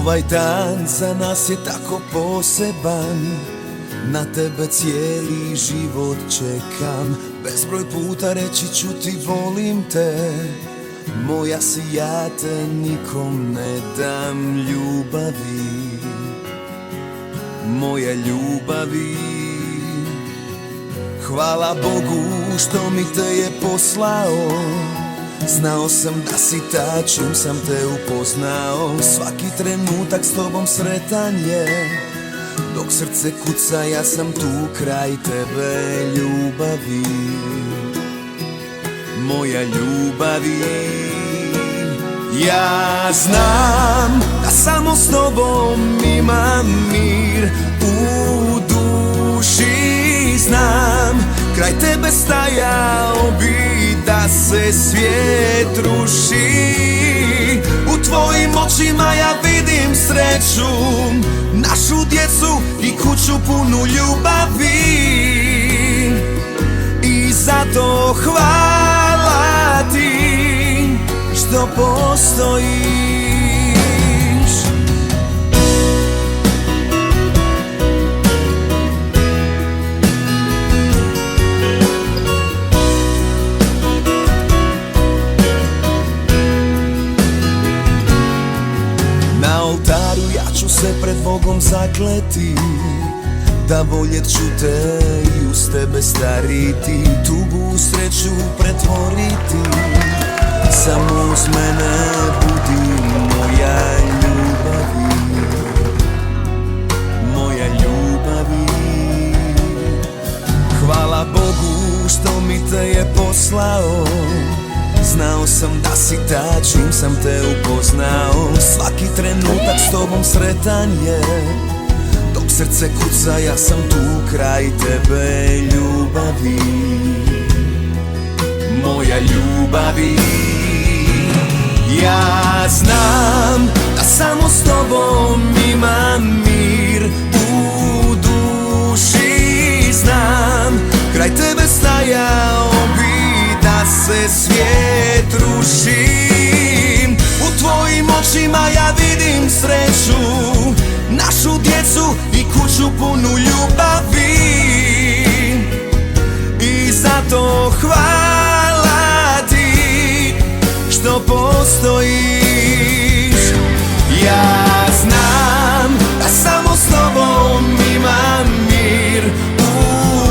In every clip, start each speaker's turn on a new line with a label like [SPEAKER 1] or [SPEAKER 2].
[SPEAKER 1] Ovaj dan za nas je tako poseban, na tebe cijeli život čekam. Bezbroj puta reći ću ti volim te, moja si, ja te nikom ne dam. Ljubavi, moja ljubavi, hvala Bogu što mi te je poslao. Znao sam da si ta čim sam te upoznao. Svaki trenutak s tobom sretan je, dok srce kuca ja sam tu kraj tebe. Ljubavi, moja ljubavi, ja znam da samo s tobom imam mir u duši. Znam, kraj tebe stajao bi da se svijet ruši. U tvojim očima ja vidim sreću, našu djecu i kuću punu ljubavi. I zato hvala ti što postojiš. Na oltaru ja ću se pred Bogom zakleti, da voljet ću te i uz tebe stariti, tugu u sreću pretvoriti. Samo uz mene budi moja ljubavi, moja ljubavi. Hvala Bogu što mi te je poslao. Znao sam da si ta čim sam te upoznao. Svaki trenutak s tobom sretan je, dok srce kuca ja sam tu kraj tebe. Ljubavi, moja ljubavi, ja znam da samo s tobom imam mir u duši. Znam, kraj tebe stajao bi da se svijet ruši. U tvojim očima ja vidim sreću, našu djecu i kuću punu ljubavi. I zato hvala ti što postojiš. Ja znam da samo s tobom imam mir u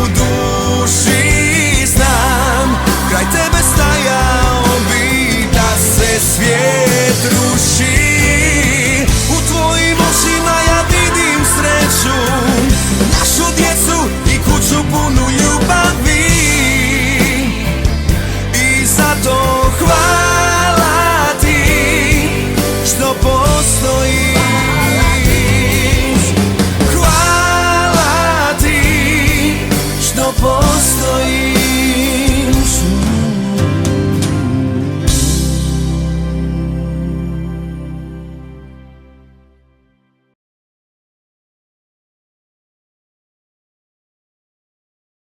[SPEAKER 1] duši. Znam, kraj tebe stajao bi da se svijet ruši. U tvojim očima ja vidim sreću, našu djecu i kuću punu ljubavi. I zato hvala ti što postojiš. Hvala ti što postojiš.